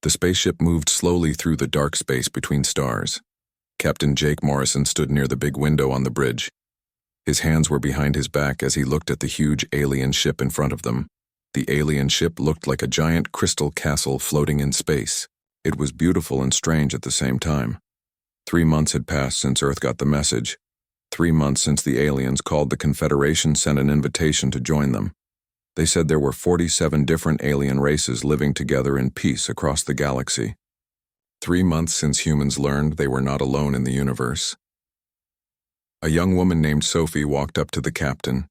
The spaceship moved slowly through the dark space between stars. Captain Jake Morrison stood near the big window on the bridge. His hands were behind his back as he looked at the huge alien ship in front of them. The alien ship looked like a giant crystal castle floating in space. It was beautiful and strange at the same time. 3 months had passed since Earth got the message. 3 months since the aliens called the Confederation sent an invitation to join them. They said there were 47 different alien races living together in peace across the galaxy. 3 months since humans learned they were not alone in the universe. A young woman named Sophie walked up to the captain.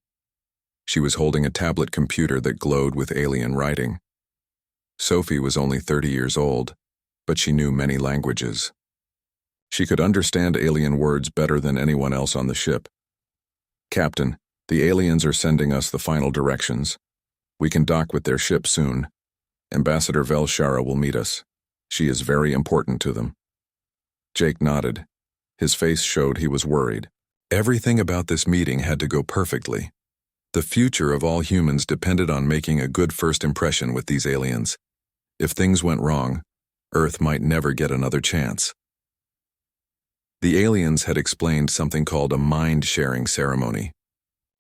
She was holding a tablet computer that glowed with alien writing. Sophie was only 30 years old, but she knew many languages. She could understand alien words better than anyone else on the ship. "Captain, the aliens are sending us the final directions. We can dock with their ship soon. Ambassador Velshara will meet us. She is very important to them." Jake nodded. His face showed he was worried. Everything about this meeting had to go perfectly. The future of all humans depended on making a good first impression with these aliens. If things went wrong, Earth might never get another chance. The aliens had explained something called a mind-sharing ceremony.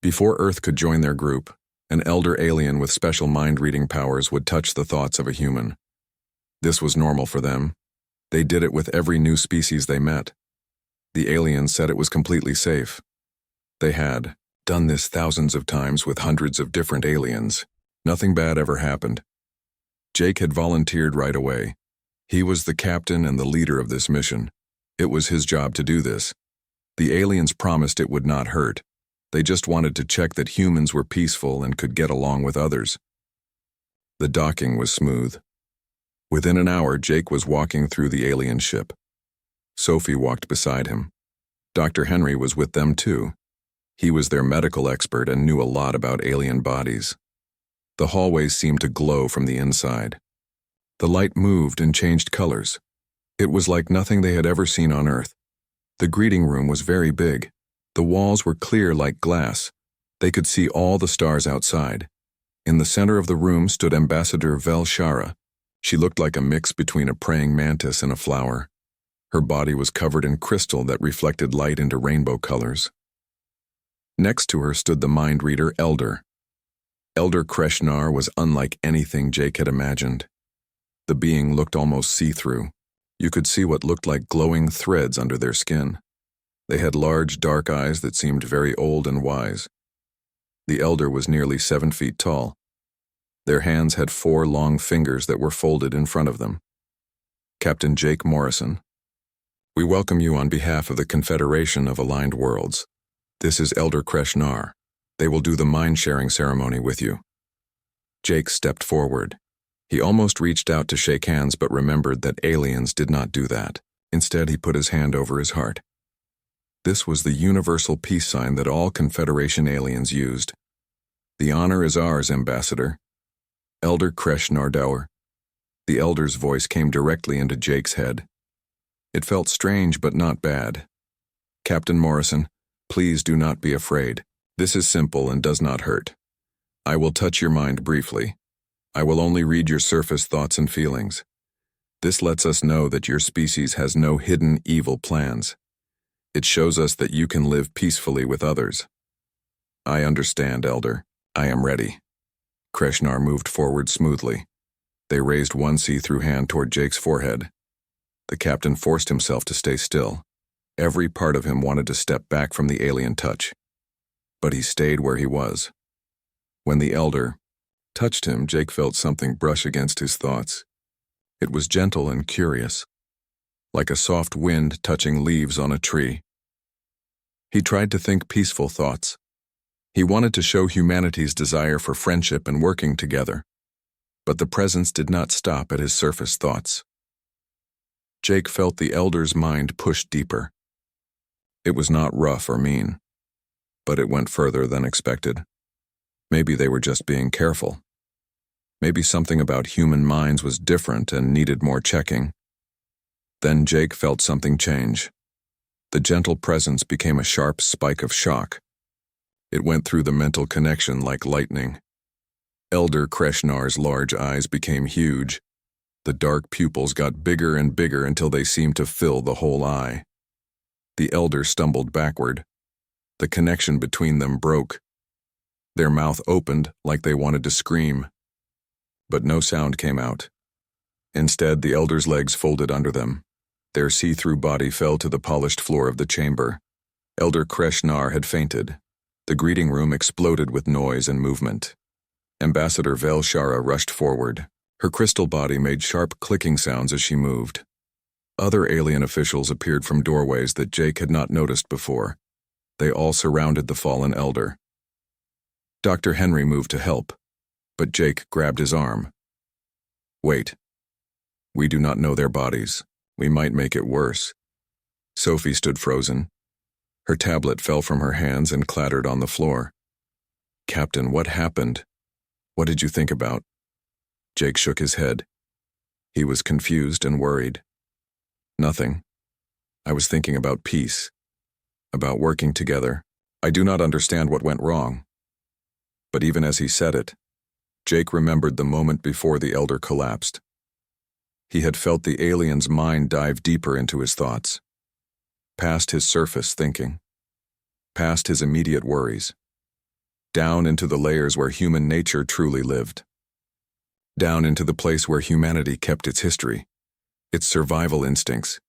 Before Earth could join their group, an elder alien with special mind-reading powers would touch the thoughts of a human. This was normal for them. They did it with every new species they met. The aliens said it was completely safe. They had done this thousands of times with hundreds of different aliens. Nothing bad ever happened. Jake had volunteered right away. He was the captain and the leader of this mission. It was his job to do this. The aliens promised it would not hurt. They just wanted to check that humans were peaceful and could get along with others. The docking was smooth. Within an hour, Jake was walking through the alien ship. Sophie walked beside him. Dr. Henry was with them too. He was their medical expert and knew a lot about alien bodies. The hallways seemed to glow from the inside. The light moved and changed colors. It was like nothing they had ever seen on Earth. The greeting room was very big. The walls were clear like glass. They could see all the stars outside. In the center of the room stood Ambassador Velshara. She looked like a mix between a praying mantis and a flower. Her body was covered in crystal that reflected light into rainbow colors. Next to her stood the mind reader Elder. Elder Kreshnar was unlike anything Jake had imagined. The being looked almost see-through. You could see what looked like glowing threads under their skin. They had large, dark eyes that seemed very old and wise. The Elder was nearly 7 feet tall. Their hands had 4 long fingers that were folded in front of them. "Captain Jake Morrison, we welcome you on behalf of the Confederation of Aligned Worlds. This is Elder Kreshnar. They will do the mind-sharing ceremony with you." Jake stepped forward. He almost reached out to shake hands but remembered that aliens did not do that. Instead, he put his hand over his heart. This was the universal peace sign that all Confederation aliens used. "The honor is ours, Ambassador. Elder Kreshnar Dower." The Elder's voice came directly into Jake's head. It felt strange but not bad. "Captain Morrison, please do not be afraid. This is simple and does not hurt. I will touch your mind briefly. I will only read your surface thoughts and feelings. This lets us know that your species has no hidden evil plans. It shows us that you can live peacefully with others." "I understand, Elder. I am ready." Kreshnar moved forward smoothly. They raised one see-through hand toward Jake's forehead. The captain forced himself to stay still. Every part of him wanted to step back from the alien touch. But he stayed where he was. When the Elder touched him, Jake felt something brush against his thoughts. It was gentle and curious, like a soft wind touching leaves on a tree. He tried to think peaceful thoughts. He wanted to show humanity's desire for friendship and working together. But the presence did not stop at his surface thoughts. Jake felt the Elder's mind push deeper. It was not rough or mean, but it went further than expected. Maybe they were just being careful. Maybe something about human minds was different and needed more checking. Then Jake felt something change. The gentle presence became a sharp spike of shock. It went through the mental connection like lightning. Elder Kreshnar's large eyes became huge. The dark pupils got bigger and bigger until they seemed to fill the whole eye. The elder stumbled backward. The connection between them broke. Their mouth opened like they wanted to scream. But no sound came out. Instead, the elder's legs folded under them. Their see-through body fell to the polished floor of the chamber. Elder Kreshnar had fainted. The greeting room exploded with noise and movement. Ambassador Velshara rushed forward. Her crystal body made sharp clicking sounds as she moved. Other alien officials appeared from doorways that Jake had not noticed before. They all surrounded the fallen elder. Dr. Henry moved to help, but Jake grabbed his arm. Wait. We do not know their bodies. We might make it worse. Sophie stood frozen. Her tablet fell from her hands and clattered on the floor. Captain, what happened? What did you think about? Jake shook his head. He was confused and worried. Nothing. I was thinking about peace. About working together. I do not understand what went wrong. But even as he said it, Jake remembered the moment before the elder collapsed. He had felt the alien's mind dive deeper into his thoughts. Past his surface thinking. Past his immediate worries. Down into the layers where human nature truly lived. Down into the place where humanity kept its history, its survival instincts,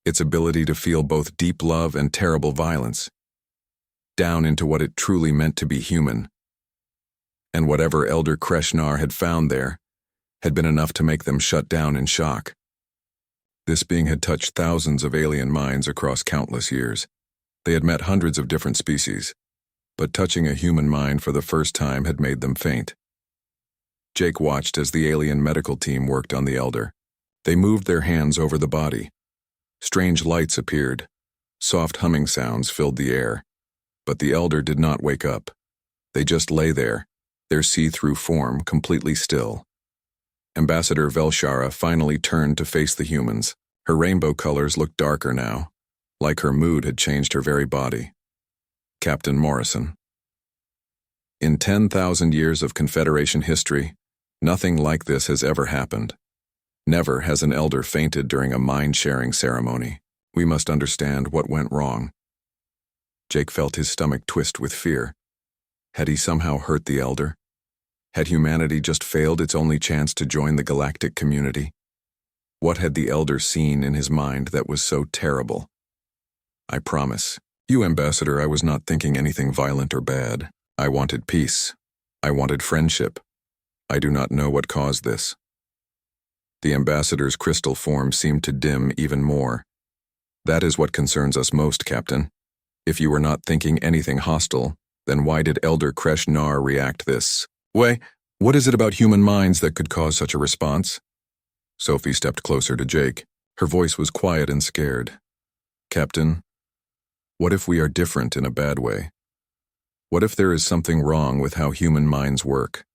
its ability to feel both deep love and terrible violence. Down into what it truly meant to be human. And whatever Elder Kreshnar had found there had been enough to make them shut down in shock. This being had touched thousands of alien minds across countless years. They had met hundreds of different species, but touching a human mind for the first time had made them faint. Jake watched as the alien medical team worked on the elder. They moved their hands over the body. Strange lights appeared. Soft humming sounds filled the air. But the elder did not wake up. They just lay there, their see-through form completely still. Ambassador Velshara finally turned to face the humans. Her rainbow colors looked darker now, like her mood had changed her very body. Captain Morrison. In 10,000 years of Confederation history, nothing like this has ever happened. Never has an elder fainted during a mind-sharing ceremony. We must understand what went wrong. Jake felt his stomach twist with fear. Had he somehow hurt the elder? Had humanity just failed its only chance to join the galactic community? What had the elder seen in his mind that was so terrible? I promise you, Ambassador, I was not thinking anything violent or bad. I wanted peace. I wanted friendship. I do not know what caused this. The ambassador's crystal form seemed to dim even more. That is what concerns us most, Captain. If you were not thinking anything hostile, then why did Elder Kreshnar react this way? What is it about human minds that could cause such a response? Sophie stepped closer to Jake. Her voice was quiet and scared. Captain, what if we are different in a bad way? What if there is something wrong with how human minds work?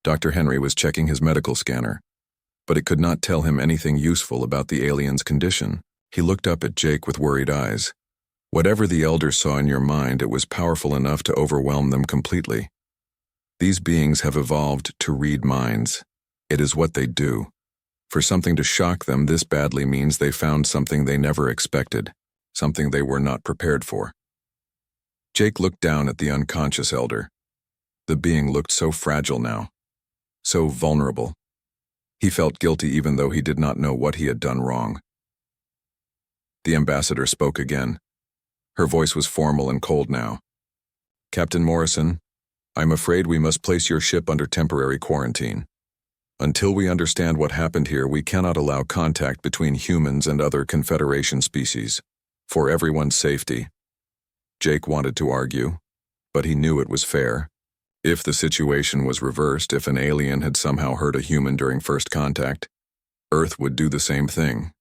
Dr. Henry was checking his medical scanner, but it could not tell him anything useful about the alien's condition. He looked up at Jake with worried eyes. Whatever the elder saw in your mind, it was powerful enough to overwhelm them completely. These beings have evolved to read minds. It is what they do. For something to shock them this badly means they found something they never expected, something they were not prepared for. Jake looked down at the unconscious elder. The being looked so fragile now, so vulnerable. He felt guilty even though he did not know what he had done wrong. The ambassador spoke again. Her voice was formal and cold now. Captain Morrison, I'm afraid we must place your ship under temporary quarantine. Until we understand what happened here, we cannot allow contact between humans and other Confederation species. For everyone's safety. Jake wanted to argue, but he knew it was fair. If the situation was reversed, if an alien had somehow hurt a human during first contact, Earth would do the same thing.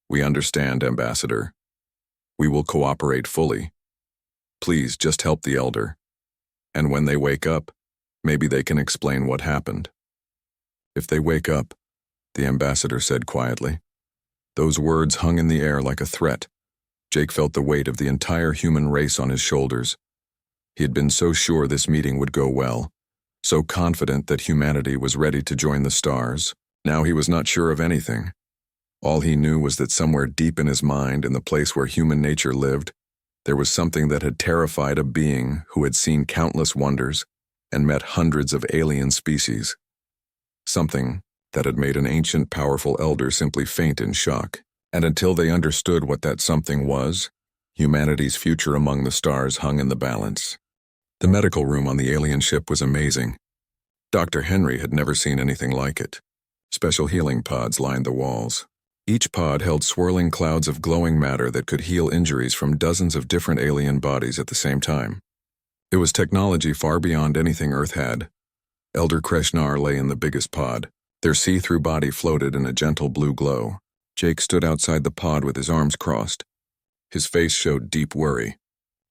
We understand, Ambassador. We will cooperate fully. Please just help the elder. And when they wake up, maybe they can explain what happened. If they wake up, the ambassador said quietly. Those words hung in the air like a threat. Jake felt the weight of the entire human race on his shoulders. He had been so sure this meeting would go well, so confident that humanity was ready to join the stars. Now he was not sure of anything. All he knew was that somewhere deep in his mind, in the place where human nature lived, there was something that had terrified a being who had seen countless wonders and met hundreds of alien species. Something that had made an ancient, powerful elder simply faint in shock. And until they understood what that something was, humanity's future among the stars hung in the balance. The medical room on the alien ship was amazing. Dr. Henry had never seen anything like it. Special healing pods lined the walls. Each pod held swirling clouds of glowing matter that could heal injuries from dozens of different alien bodies at the same time. It was technology far beyond anything Earth had. Elder Kreshnar lay in the biggest pod. Their see-through body floated in a gentle blue glow. Jake stood outside the pod with his arms crossed. His face showed deep worry.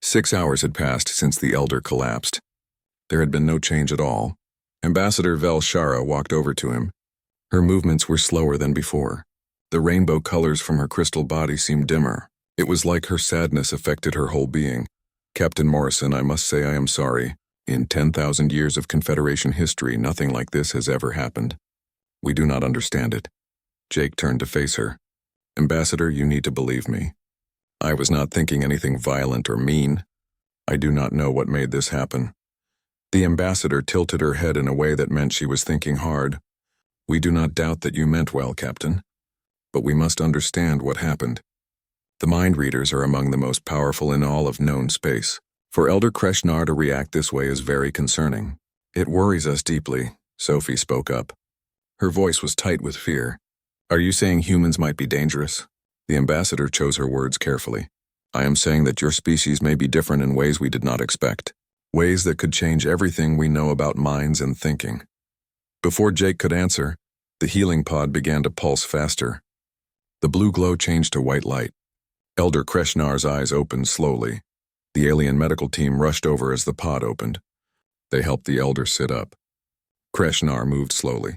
6 hours had passed since the elder collapsed. There had been no change at all. Ambassador Vel Shara walked over to him. Her movements were slower than before. The rainbow colors from her crystal body seemed dimmer. It was like her sadness affected her whole being. Captain Morrison, I must say I am sorry. In 10,000 years of Confederation history, nothing like this has ever happened. We do not understand it. Jake turned to face her. Ambassador, you need to believe me. I was not thinking anything violent or mean. I do not know what made this happen. The ambassador tilted her head in a way that meant she was thinking hard. We do not doubt that you meant well, Captain. But we must understand what happened. The mind readers are among the most powerful in all of known space. For Elder Kreshnar to react this way is very concerning. It worries us deeply, Sophie spoke up. Her voice was tight with fear. Are you saying humans might be dangerous? The ambassador chose her words carefully. I am saying that your species may be different in ways we did not expect. Ways that could change everything we know about minds and thinking. Before Jake could answer, the healing pod began to pulse faster. The blue glow changed to white light. Elder Kreshnar's eyes opened slowly. The alien medical team rushed over as the pod opened. They helped the elder sit up. Kreshnar moved slowly.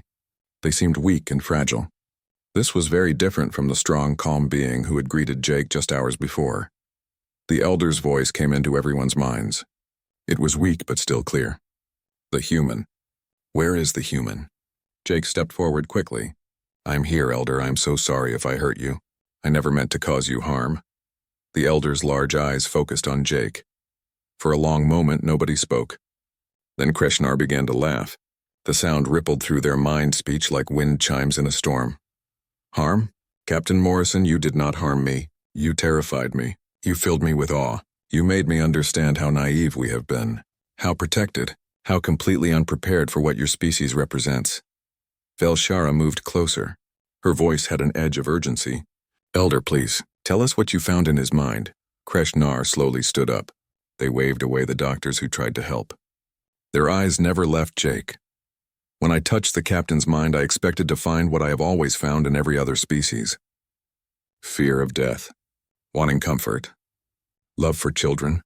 They seemed weak and fragile. This was very different from the strong, calm being who had greeted Jake just hours before. The elder's voice came into everyone's minds. It was weak but still clear. The human. Where is the human? Jake stepped forward quickly. I'm here, Elder. I'm so sorry if I hurt you. I never meant to cause you harm. The elder's large eyes focused on Jake. For a long moment, nobody spoke. Then Kreshnar began to laugh. The sound rippled through their mind speech like wind chimes in a storm. Harm? Captain Morrison, you did not harm me. You terrified me. You filled me with awe. You made me understand how naive we have been. How protected. How completely unprepared for what your species represents. Velshara moved closer. Her voice had an edge of urgency. Elder, please, tell us what you found in his mind. Kreshnar slowly stood up. They waved away the doctors who tried to help. Their eyes never left Jake. When I touched the captain's mind, I expected to find what I have always found in every other species. Fear of death. Wanting comfort. Love for children.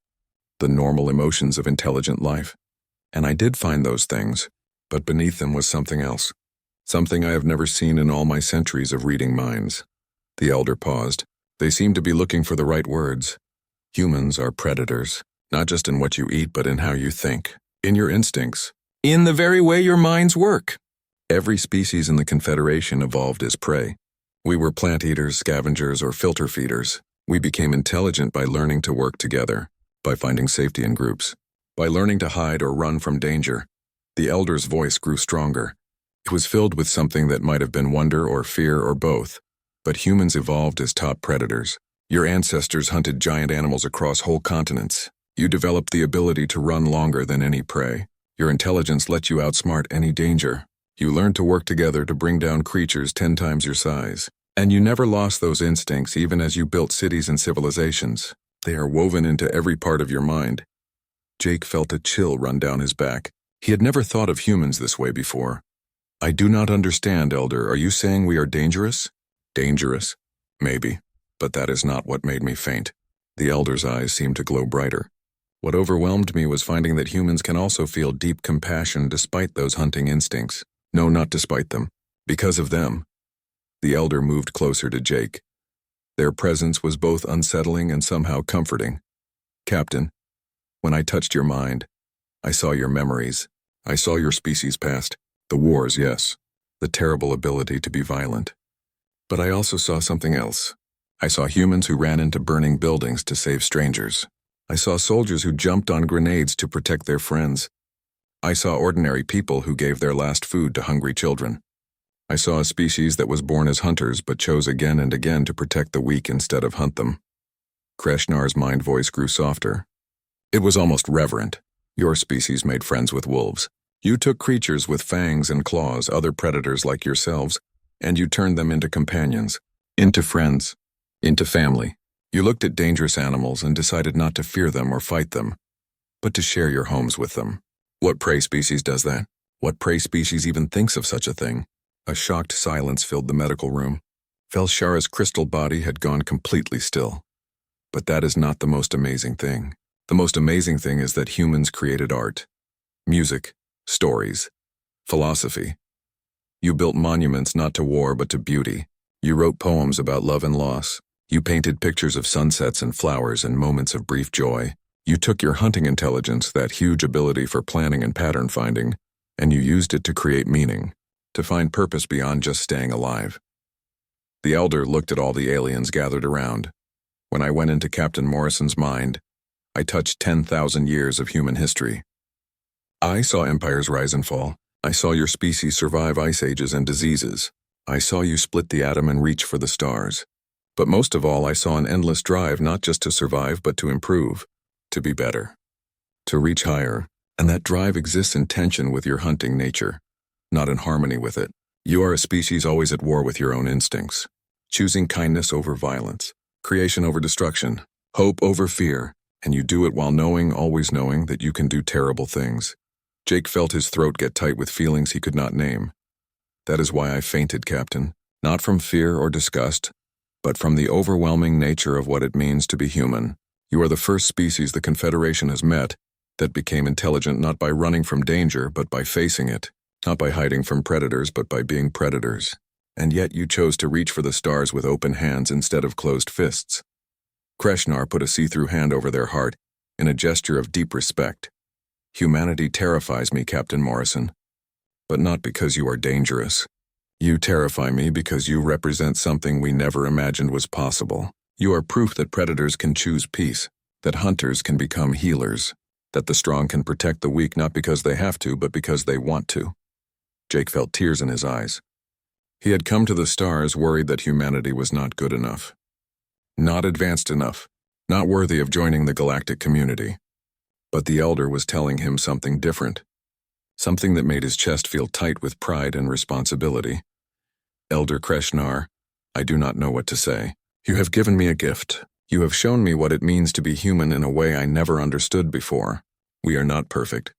The normal emotions of intelligent life. And I did find those things, but beneath them was something else. Something I have never seen in all my centuries of reading minds. The elder paused. They seemed to be looking for the right words. Humans are predators, not just in what you eat, but in how you think, in your instincts, in the very way your minds work. Every species in the Confederation evolved as prey. We were plant eaters, scavengers, or filter feeders. We became intelligent by learning to work together, by finding safety in groups, by learning to hide or run from danger. The elder's voice grew stronger. It was filled with something that might have been wonder or fear or both. But humans evolved as top predators. Your ancestors hunted giant animals across whole continents. You developed the ability to run longer than any prey. Your intelligence let you outsmart any danger. You learned to work together to bring down creatures 10 times your size. And you never lost those instincts even as you built cities and civilizations. They are woven into every part of your mind. Jake felt a chill run down his back. He had never thought of humans this way before. I do not understand, Elder. Are you saying we are dangerous? Dangerous? Maybe. But that is not what made me faint. The elder's eyes seemed to glow brighter. What overwhelmed me was finding that humans can also feel deep compassion despite those hunting instincts. No, not despite them. Because of them. The elder moved closer to Jake. Their presence was both unsettling and somehow comforting. Captain, when I touched your mind, I saw your memories. I saw your species past. The wars, yes. the terrible ability to be violent. But I also saw something else. I saw humans who ran into burning buildings to save strangers. I saw soldiers who jumped on grenades to protect their friends. I saw ordinary people who gave their last food to hungry children. I saw a species that was born as hunters but chose again and again to protect the weak instead of hunt them. Krishnar's mind voice grew softer. It was almost reverent. Your species made friends with wolves. You took creatures with fangs and claws, other predators like yourselves, and you turned them into companions, into friends, into family. You looked at dangerous animals and decided not to fear them or fight them, but to share your homes with them. What prey species does that? What prey species even thinks of such a thing? A shocked silence filled the medical room. Velshara's crystal body had gone completely still. But that is not the most amazing thing. The most amazing thing is that humans created art, music, stories, philosophy. You built monuments not to war but to beauty. You wrote poems about love and loss. You painted pictures of sunsets and flowers and moments of brief joy. You took your hunting intelligence, that huge ability for planning and pattern finding, and you used it to create meaning, to find purpose beyond just staying alive. The elder looked at all the aliens gathered around. When I went into Captain Morrison's mind, I touched 10,000 years of human history. I saw empires rise and fall. I saw your species survive ice ages and diseases. I saw you split the atom and reach for the stars. But most of all, I saw an endless drive not just to survive but to improve, to be better, to reach higher, and that drive exists in tension with your hunting nature, not in harmony with it. You are a species always at war with your own instincts, choosing kindness over violence, creation over destruction, hope over fear, and you do it while knowing, always knowing, that you can do terrible things. Jake felt his throat get tight with feelings he could not name. That is why I fainted, Captain, not from fear or disgust, but from the overwhelming nature of what it means to be human. You are the first species the Confederation has met that became intelligent not by running from danger, but by facing it, not by hiding from predators, but by being predators. And yet you chose to reach for the stars with open hands instead of closed fists. Kreshnar put a see-through hand over their heart in a gesture of deep respect. Humanity terrifies me, Captain Morrison, but not because you are dangerous. You terrify me because you represent something we never imagined was possible. You are proof that predators can choose peace, that hunters can become healers, that the strong can protect the weak not because they have to, but because they want to. Jake felt tears in his eyes. He had come to the stars worried that humanity was not good enough, not advanced enough, not worthy of joining the galactic community. But the elder was telling him something different, something that made his chest feel tight with pride and responsibility. Elder Kreshnar, I do not know what to say. You have given me a gift. You have shown me what it means to be human in a way I never understood before. We are not perfect.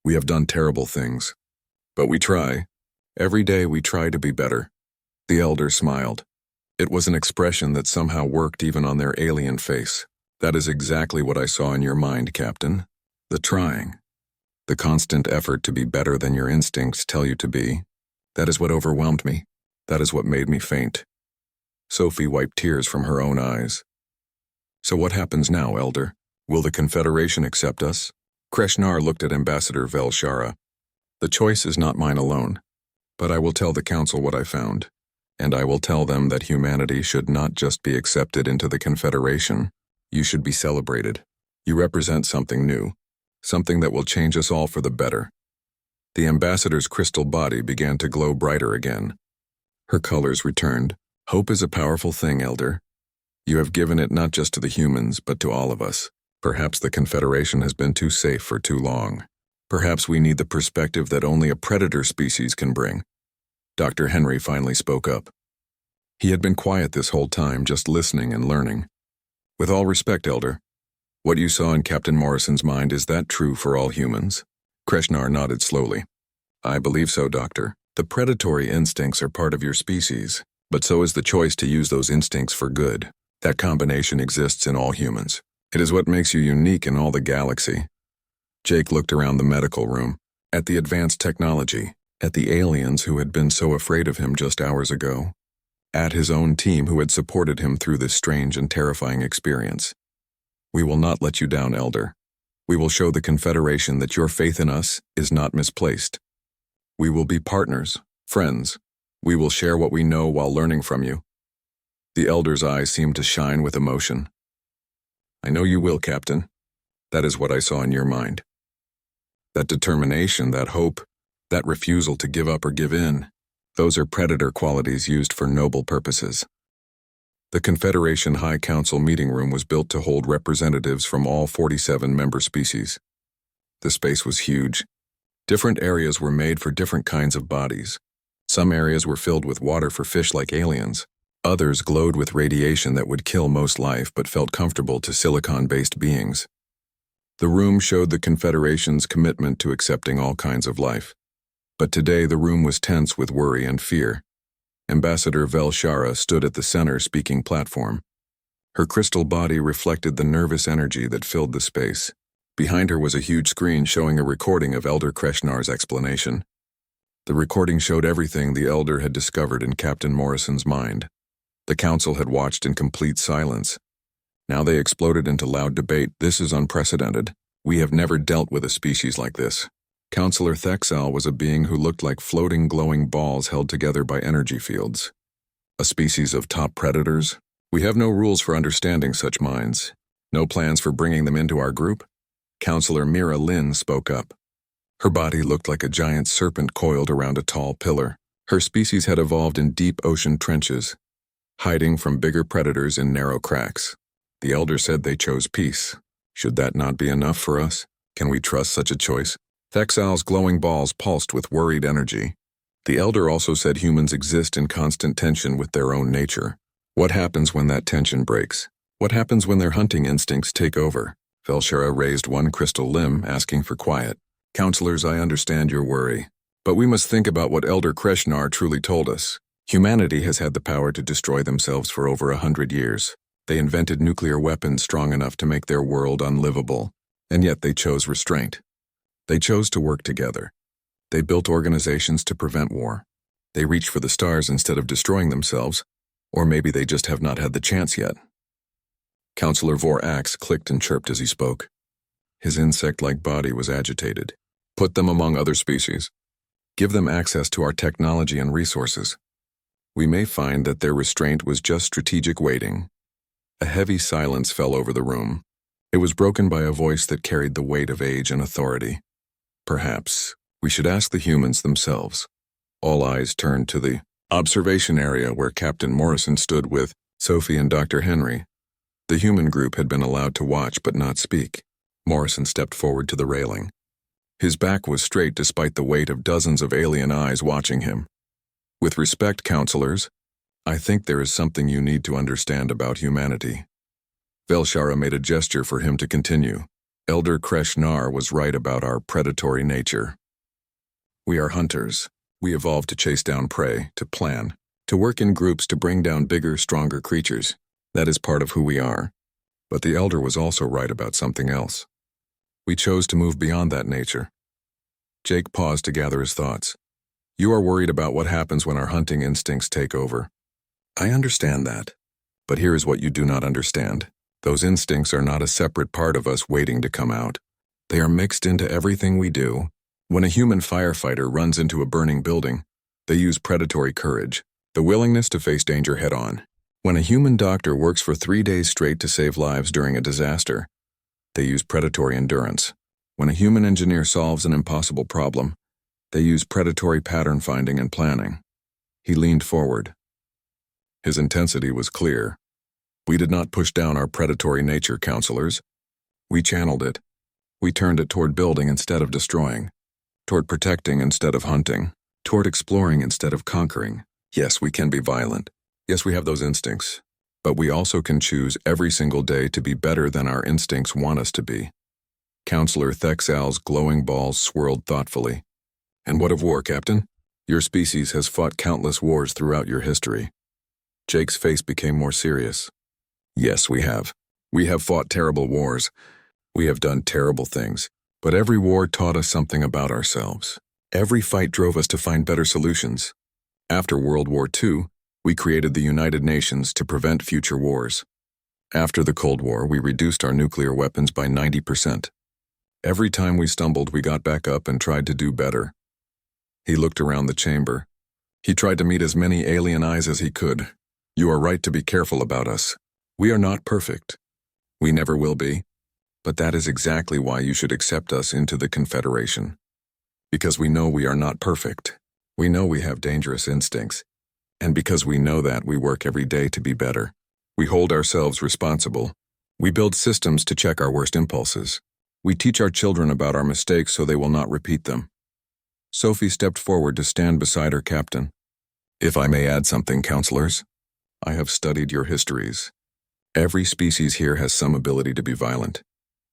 We have done terrible things. But we try. Every day we try to be better. The elder smiled. It was an expression that somehow worked even on their alien face. That is exactly what I saw in your mind, Captain. The trying. The constant effort to be better than your instincts tell you to be. That is what overwhelmed me. That is what made me faint. Sophie wiped tears from her own eyes. So what happens now, Elder? Will the Confederation accept us? Kreshnar looked at Ambassador Velshara. The choice is not mine alone, but I will tell the Council what I found, and I will tell them that humanity should not just be accepted into the Confederation. You should be celebrated. You represent something new, something that will change us all for the better. The ambassador's crystal body began to glow brighter again. Her colors returned. Hope is a powerful thing, Elder. You have given it not just to the humans, but to all of us. Perhaps the Confederation has been too safe for too long. Perhaps we need the perspective that only a predator species can bring. Dr. Henry finally spoke up. He had been quiet this whole time, just listening and learning. With all respect, Elder, what you saw in Captain Morrison's mind, is that true for all humans? Kreshnar nodded slowly. I believe so, Doctor. The predatory instincts are part of your species, but so is the choice to use those instincts for good. That combination exists in all humans. It is what makes you unique in all the galaxy. Jake looked around the medical room, at the advanced technology, at the aliens who had been so afraid of him just hours ago, at his own team who had supported him through this strange and terrifying experience. We will not let you down, Elder. We will show the Confederation that your faith in us is not misplaced. We will be partners, Friends, we will share what we know while learning from you. The elder's eyes seemed to shine with emotion. I know you will, Captain. That is what I saw in your mind. That determination, that hope, that refusal to give up or give in, those are predator qualities used for noble purposes. The Confederation High Council meeting room was built to hold representatives from all 47 member species. The space was huge. Different areas were made for different kinds of bodies. Some areas were filled with water for fish like aliens. Others glowed with radiation that would kill most life but felt comfortable to silicon-based beings. The room showed the Confederation's commitment to accepting all kinds of life. But today the room was tense with worry and fear. Ambassador Velshara stood at the center speaking platform. Her crystal body reflected the nervous energy that filled the space. Behind her was a huge screen showing a recording of Elder Kreshnar's explanation. The recording showed everything the Elder had discovered in Captain Morrison's mind. The council had watched in complete silence. Now they exploded into loud debate. This is unprecedented. We have never dealt with a species like this. Counselor Thexal was a being who looked like floating glowing balls held together by energy fields. A species of top predators? We have no rules for understanding such minds. No plans for bringing them into our group? Counselor Mira Lin spoke up. Her body looked like a giant serpent coiled around a tall pillar. Her species had evolved in deep ocean trenches, hiding from bigger predators in narrow cracks. The Elder said they chose peace. Should that not be enough for us? Can we trust such a choice? Thexal's glowing balls pulsed with worried energy. The Elder also said humans exist in constant tension with their own nature. What happens when that tension breaks? What happens when their hunting instincts take over? Velshara raised one crystal limb, asking for quiet. Counselors, I understand your worry. But we must think about what Elder Kreshnar truly told us. Humanity has had the power to destroy themselves for over 100 years. They invented nuclear weapons strong enough to make their world unlivable. And yet they chose restraint. They chose to work together. They built organizations to prevent war. They reached for the stars instead of destroying themselves. Or maybe they just have not had the chance yet. Counselor Vorax clicked and chirped as he spoke. His insect-like body was agitated. Put them among other species. Give them access to our technology and resources. We may find that their restraint was just strategic waiting. A heavy silence fell over the room. It was broken by a voice that carried the weight of age and authority. Perhaps we should ask the humans themselves. All eyes turned to the observation area where Captain Morrison stood with Sophie and Dr. Henry. The human group had been allowed to watch but not speak. Morrison stepped forward to the railing. His back was straight despite the weight of dozens of alien eyes watching him. With respect, counselors, I think there is something you need to understand about humanity. Velshara made a gesture for him to continue. Elder Kreshnar was right about our predatory nature. We are hunters. We evolved to chase down prey, to plan, to work in groups to bring down bigger, stronger creatures. That is part of who we are. But the Elder was also right about something else. We chose to move beyond that nature. Jake paused to gather his thoughts. You are worried about what happens when our hunting instincts take over. I understand that. But here is what you do not understand. Those instincts are not a separate part of us waiting to come out. They are mixed into everything we do. When a human firefighter runs into a burning building, they use predatory courage, the willingness to face danger head-on. When a human doctor works for 3 days straight to save lives during a disaster, they use predatory endurance. When a human engineer solves an impossible problem, they use predatory pattern finding and planning. He leaned forward. His intensity was clear. We did not push down our predatory nature, counselors. We channeled it. We turned it toward building instead of destroying, toward protecting instead of hunting, toward exploring instead of conquering. Yes, we can be violent. Yes, we have those instincts. But we also can choose every single day to be better than our instincts want us to be. Counselor Thexal's glowing balls swirled thoughtfully. And what of war, Captain? Your species has fought countless wars throughout your history. Jake's face became more serious. Yes, we have. We have fought terrible wars. We have done terrible things. But every war taught us something about ourselves. Every fight drove us to find better solutions. After World War II, we created the United Nations to prevent future wars. After the Cold War, we reduced our nuclear weapons by 90%. Every time we stumbled, we got back up and tried to do better. He looked around the chamber. He tried to meet as many alien eyes as he could. You are right to be careful about us. We are not perfect. We never will be. But that is exactly why you should accept us into the Confederation. Because we know we are not perfect. We know we have dangerous instincts. And because we know that, we work every day to be better. We hold ourselves responsible. We build systems to check our worst impulses. We teach our children about our mistakes so they will not repeat them. Sophie stepped forward to stand beside her captain. If I may add something, counselors, I have studied your histories. Every species here has some ability to be violent,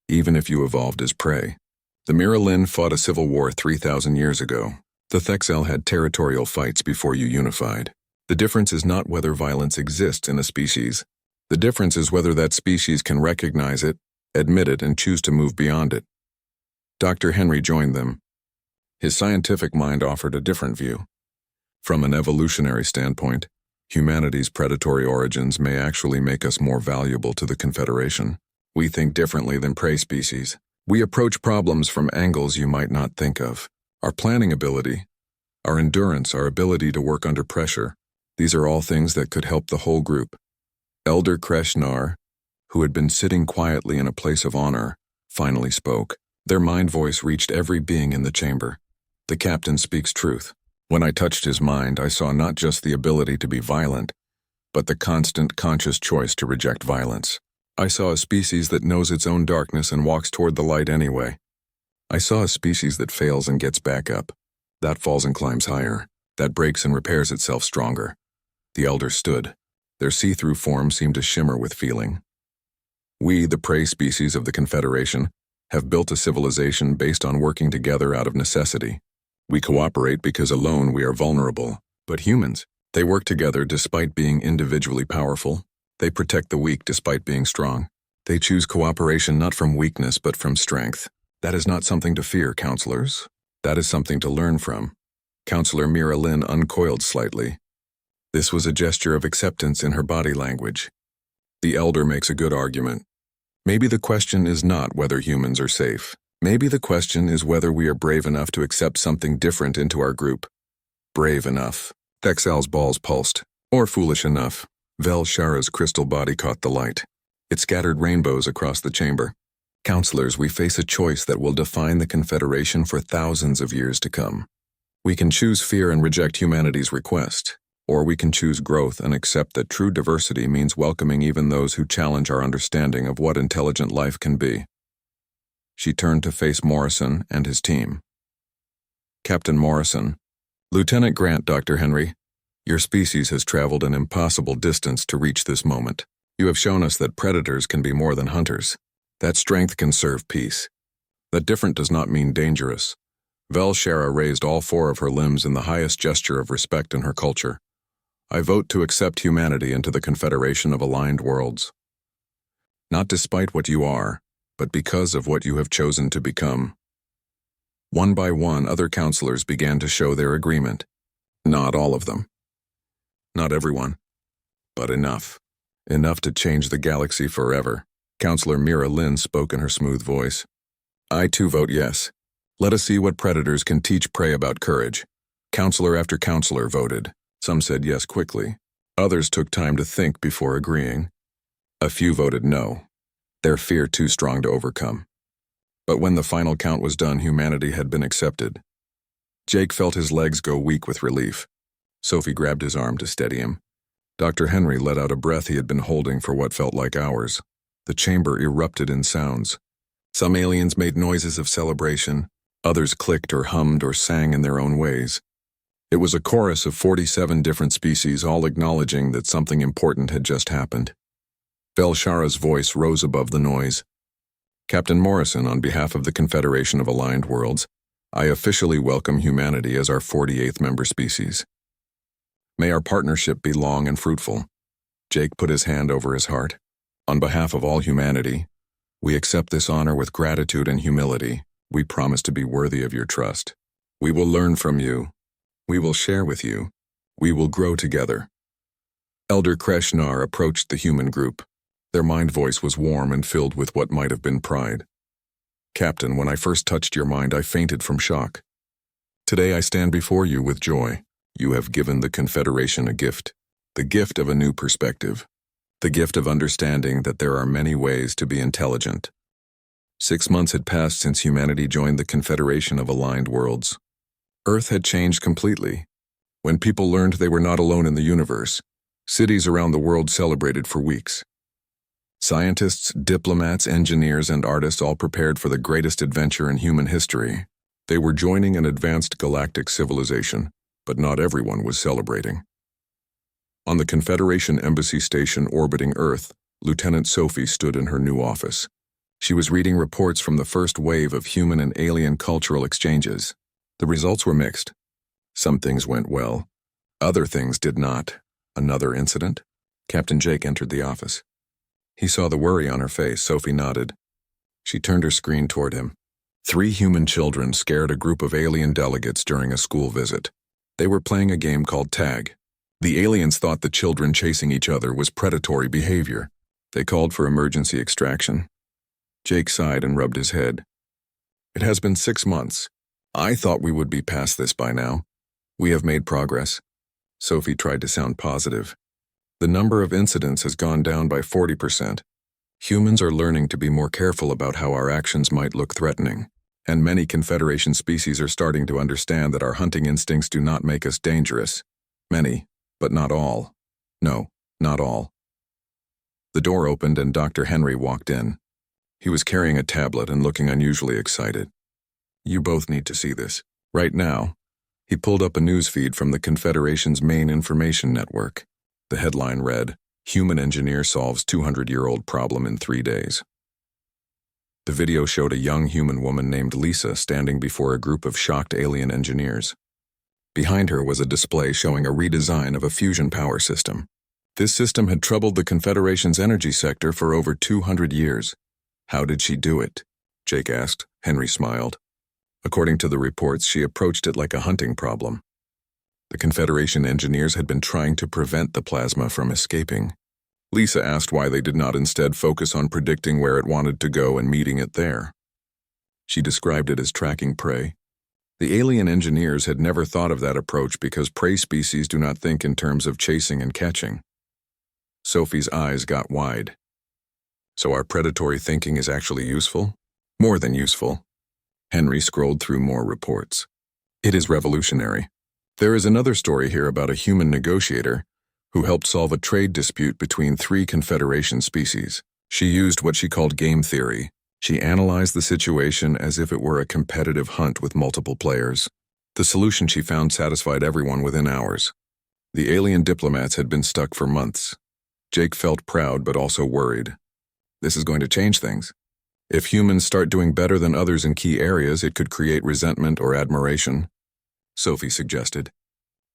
even if you evolved as prey. The Miralin fought a civil war 3,000 years ago. The Thexel had territorial fights before you unified. The difference is not whether violence exists in a species. The difference is whether that species can recognize it, admit it, and choose to move beyond it. Dr. Henry joined them. His scientific mind offered a different view. From an evolutionary standpoint, humanity's predatory origins may actually make us more valuable to the Confederation. We think differently than prey species. We approach problems from angles you might not think of. Our planning ability, our endurance, our ability to work under pressure, these are all things that could help the whole group. Elder Kreshnar, who had been sitting quietly in a place of honor, finally spoke. Their mind voice reached every being in the chamber. The captain speaks truth. When I touched his mind, I saw not just the ability to be violent, but the constant conscious choice to reject violence. I saw a species that knows its own darkness and walks toward the light anyway. I saw a species that fails and gets back up, that falls and climbs higher, that breaks and repairs itself stronger. The elders stood. Their see-through form seemed to shimmer with feeling. We, the prey species of the Confederation, have built a civilization based on working together out of necessity. We cooperate because alone we are vulnerable. But humans, they work together despite being individually powerful. They protect the weak despite being strong. They choose cooperation not from weakness but from strength. That is not something to fear, counselors. That is something to learn from. Counselor Mira Lynn uncoiled slightly. This was a gesture of acceptance in her body language. The elder makes a good argument. Maybe the question is not whether humans are safe. Maybe the question is whether we are brave enough to accept something different into our group. Brave enough. Thexal's balls pulsed. Or foolish enough. Vel Shara's crystal body caught the light. It scattered rainbows across the chamber. Counselors, we face a choice that will define the Confederation for thousands of years to come. We can choose fear and reject humanity's request, or we can choose growth and accept that true diversity means welcoming even those who challenge our understanding of what intelligent life can be. She turned to face Morrison and his team. Captain Morrison, Lieutenant Grant, Dr. Henry, your species has traveled an impossible distance to reach this moment. You have shown us that predators can be more than hunters. That strength can serve peace. That different does not mean dangerous. Vel Shara raised all four of her limbs in the highest gesture of respect in her culture. I vote to accept humanity into the Confederation of Aligned Worlds. Not despite what you are, but because of what you have chosen to become. One by one, other counselors began to show their agreement. Not all of them. Not everyone. But enough. Enough to change the galaxy forever. Counselor Mira Lynn spoke in her smooth voice. I too vote yes. Let us see what predators can teach prey about courage. Counselor after counselor voted. Some said yes quickly. Others took time to think before agreeing. A few voted no. Their fear too strong to overcome. But when the final count was done, humanity had been accepted. Jake felt his legs go weak with relief. Sophie grabbed his arm to steady him. Dr. Henry let out a breath he had been holding for what felt like hours. The chamber erupted in sounds. Some aliens made noises of celebration. Others clicked or hummed or sang in their own ways. It was a chorus of 47 different species, all acknowledging that something important had just happened. Vel Shara's voice rose above the noise. Captain Morrison, on behalf of the Confederation of Aligned Worlds, I officially welcome humanity as our 48th member species. May our partnership be long and fruitful. Jake put his hand over his heart. On behalf of all humanity, we accept this honor with gratitude and humility. We promise to be worthy of your trust. We will learn from you. We will share with you. We will grow together. Elder Kreshnar approached the human group. Their mind voice was warm and filled with what might have been pride. Captain, when I first touched your mind, I fainted from shock. Today I stand before you with joy. You have given the Confederation a gift. The gift of a new perspective. The gift of understanding that there are many ways to be intelligent. 6 months had passed since humanity joined the Confederation of Aligned Worlds. Earth had changed completely. When people learned they were not alone in the universe, cities around the world celebrated for weeks. Scientists, diplomats, engineers, and artists all prepared for the greatest adventure in human history. They were joining an advanced galactic civilization, but not everyone was celebrating. On the Confederation Embassy station orbiting Earth, Lieutenant Sophie stood in her new office. She was reading reports from the first wave of human and alien cultural exchanges. The results were mixed. Some things went well. Other things did not. Another incident? Captain Jake entered the office. He saw the worry on her face. Sophie nodded. She turned her screen toward him. 3 human children scared a group of alien delegates during a school visit. They were playing a game called tag. The aliens thought the children chasing each other was predatory behavior. They called for emergency extraction. Jake sighed and rubbed his head. It has been 6 months. I thought we would be past this by now. We have made progress. Sophie tried to sound positive. The number of incidents has gone down by 40%. Humans are learning to be more careful about how our actions might look threatening, and many Confederation species are starting to understand that our hunting instincts do not make us dangerous. Many, but not all. No, not all. The door opened and Dr. Henry walked in. He was carrying a tablet and looking unusually excited. You both need to see this. Right now. He pulled up a news feed from the Confederation's main information network. The headline read, Human Engineer Solves 200-Year-Old Problem in 3 Days. The video showed a young human woman named Lisa standing before a group of shocked alien engineers. Behind her was a display showing a redesign of a fusion power system. This system had troubled the Confederation's energy sector for over 200 years. How did she do it? Jake asked. Henry smiled. According to the reports, she approached it like a hunting problem. The Confederation engineers had been trying to prevent the plasma from escaping. Lisa asked why they did not instead focus on predicting where it wanted to go and meeting it there. She described it as tracking prey. The alien engineers had never thought of that approach because prey species do not think in terms of chasing and catching. Sophie's eyes got wide. So our predatory thinking is actually useful? More than useful. Henry scrolled through more reports. It is revolutionary. There is another story here about a human negotiator who helped solve a trade dispute between 3 Confederation species. She used what she called game theory. She analyzed the situation as if it were a competitive hunt with multiple players. The solution she found satisfied everyone within hours. The alien diplomats had been stuck for months. Jake felt proud but also worried. This is going to change things. If humans start doing better than others in key areas, it could create resentment or admiration. Sophie suggested.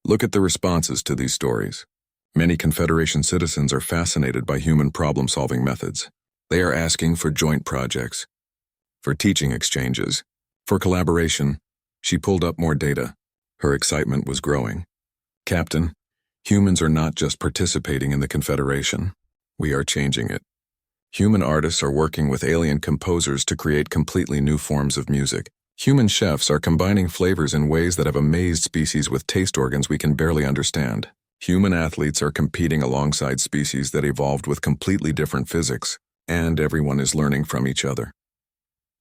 Look at the responses to these stories. Many Confederation citizens are fascinated by human problem-solving methods. They are asking for joint projects, for teaching exchanges, for collaboration. She pulled up more data. Her excitement was growing. Captain, humans are not just participating in the Confederation. We are changing it. Human artists are working with alien composers to create completely new forms of music. Human chefs are combining flavors in ways that have amazed species with taste organs we can barely understand. Human athletes are competing alongside species that evolved with completely different physics, and everyone is learning from each other.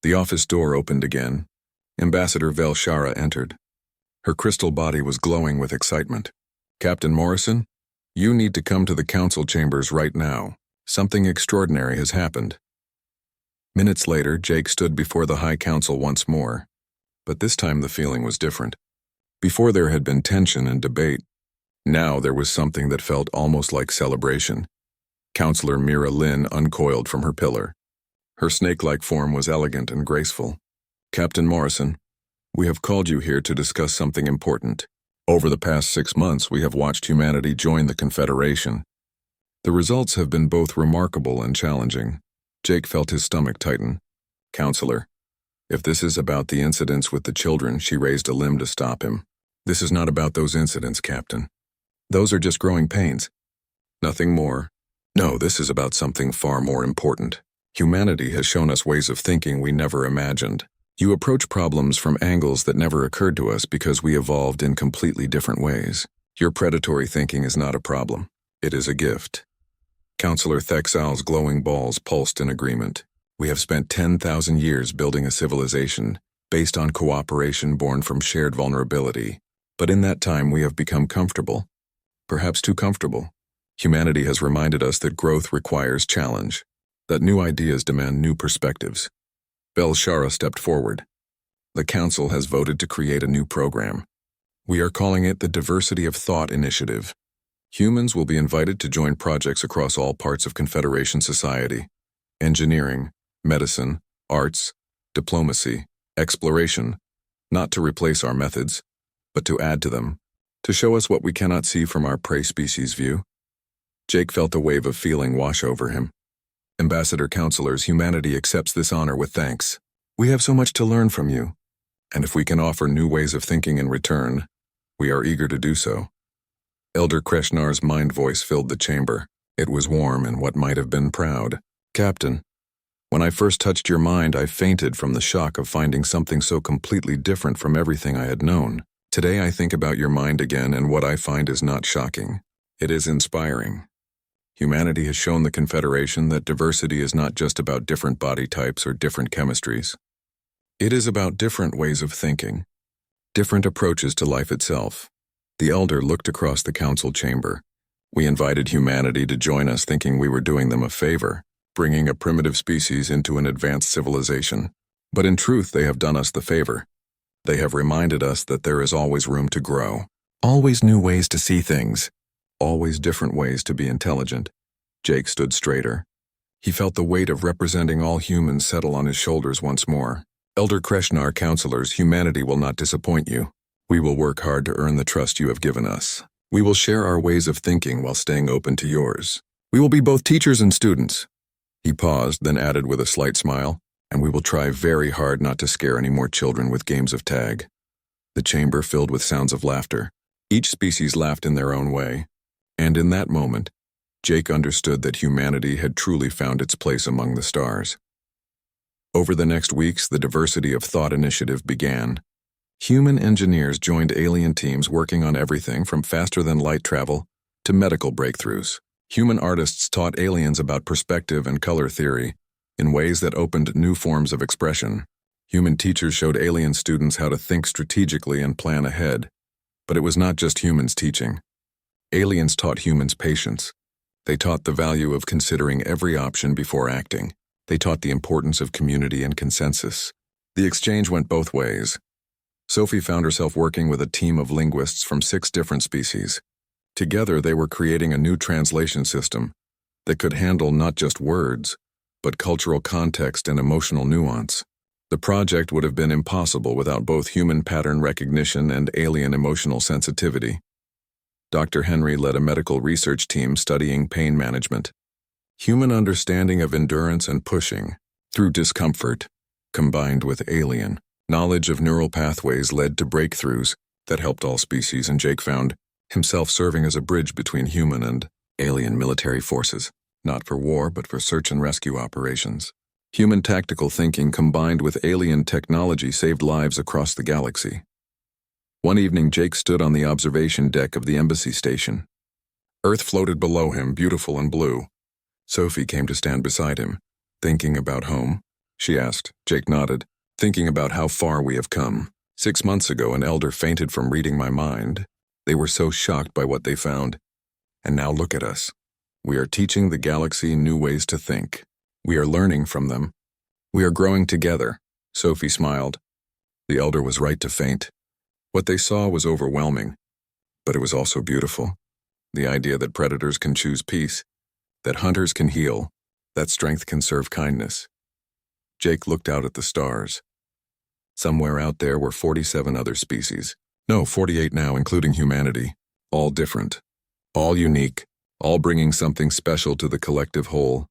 The office door opened again. Ambassador Velshara entered. Her crystal body was glowing with excitement. Captain Morrison, you need to come to the council chambers right now. Something extraordinary has happened. Minutes later, Jake stood before the High Council once more, but this time the feeling was different. Before there had been tension and debate. Now there was something that felt almost like celebration. Counselor Mira Lynn uncoiled from her pillar. Her snake-like form was elegant and graceful. Captain Morrison, we have called you here to discuss something important. Over the past 6 months, we have watched humanity join the Confederation. The results have been both remarkable and challenging. Jake felt his stomach tighten. Counselor, if this is about the incidents with the children, she raised a limb to stop him. This is not about those incidents, Captain. Those are just growing pains. Nothing more. No, this is about something far more important. Humanity has shown us ways of thinking we never imagined. You approach problems from angles that never occurred to us because we evolved in completely different ways. Your predatory thinking is not a problem. It is a gift. Counselor Thexal's glowing balls pulsed in agreement. We have spent 10,000 years building a civilization based on cooperation born from shared vulnerability. But in that time we have become comfortable. Perhaps too comfortable. Humanity has reminded us that growth requires challenge, that new ideas demand new perspectives. Belshara stepped forward. The Council has voted to create a new program. We are calling it the Diversity of Thought Initiative. Humans will be invited to join projects across all parts of Confederation society: engineering, medicine, arts, diplomacy, exploration, not to replace our methods, but to add to them, to show us what we cannot see from our prey species view. Jake felt a wave of feeling wash over him. Ambassador Counselors, humanity accepts this honor with thanks. We have so much to learn from you, and if we can offer new ways of thinking in return, we are eager to do so. Elder Kreshnar's mind voice filled the chamber. It was warm and what might have been proud. Captain, when I first touched your mind, I fainted from the shock of finding something so completely different from everything I had known. Today I think about your mind again, and what I find is not shocking. It is inspiring. Humanity has shown the Confederation that diversity is not just about different body types or different chemistries. It is about different ways of thinking, different approaches to life itself. The Elder looked across the council chamber. We invited humanity to join us, thinking we were doing them a favor, bringing a primitive species into an advanced civilization. But in truth, they have done us the favor. They have reminded us that there is always room to grow, always new ways to see things, always different ways to be intelligent. Jake stood straighter. He felt the weight of representing all humans settle on his shoulders once more. Elder Kreshnar, counselors, humanity will not disappoint you. We will work hard to earn the trust you have given us. We will share our ways of thinking while staying open to yours. We will be both teachers and students. He paused, then added with a slight smile, and we will try very hard not to scare any more children with games of tag. The chamber filled with sounds of laughter. Each species laughed in their own way. And in that moment, Jake understood that humanity had truly found its place among the stars. Over the next weeks, the Diversity of Thought Initiative began. Human engineers joined alien teams working on everything from faster-than-light travel to medical breakthroughs. Human artists taught aliens about perspective and color theory in ways that opened new forms of expression. Human teachers showed alien students how to think strategically and plan ahead. But it was not just humans teaching. Aliens taught humans patience. They taught the value of considering every option before acting. They taught the importance of community and consensus. The exchange went both ways. Sophie found herself working with a team of linguists from 6 different species. Together, they were creating a new translation system that could handle not just words, but cultural context and emotional nuance. The project would have been impossible without both human pattern recognition and alien emotional sensitivity. Dr. Henry led a medical research team studying pain management. Human understanding of endurance and pushing through discomfort, combined with alien knowledge of neural pathways, led to breakthroughs that helped all species, and Jake found himself serving as a bridge between human and alien military forces, not for war but for search and rescue operations. Human tactical thinking combined with alien technology saved lives across the galaxy. One evening, Jake stood on the observation deck of the embassy station. Earth floated below him, beautiful and blue. Sophie came to stand beside him. "Thinking about home?" she asked. Jake nodded. "Thinking about how far we have come. 6 months ago, an elder fainted from reading my mind. They were so shocked by what they found. And now look at us. We are teaching the galaxy new ways to think. We are learning from them. We are growing together." Sophie smiled. The elder was right to faint. What they saw was overwhelming, but it was also beautiful. The idea that predators can choose peace, that hunters can heal, that strength can serve kindness. Jake looked out at the stars. Somewhere out there were 47 other species. No, 48 now, including humanity. All different, all unique, all bringing something special to the collective whole.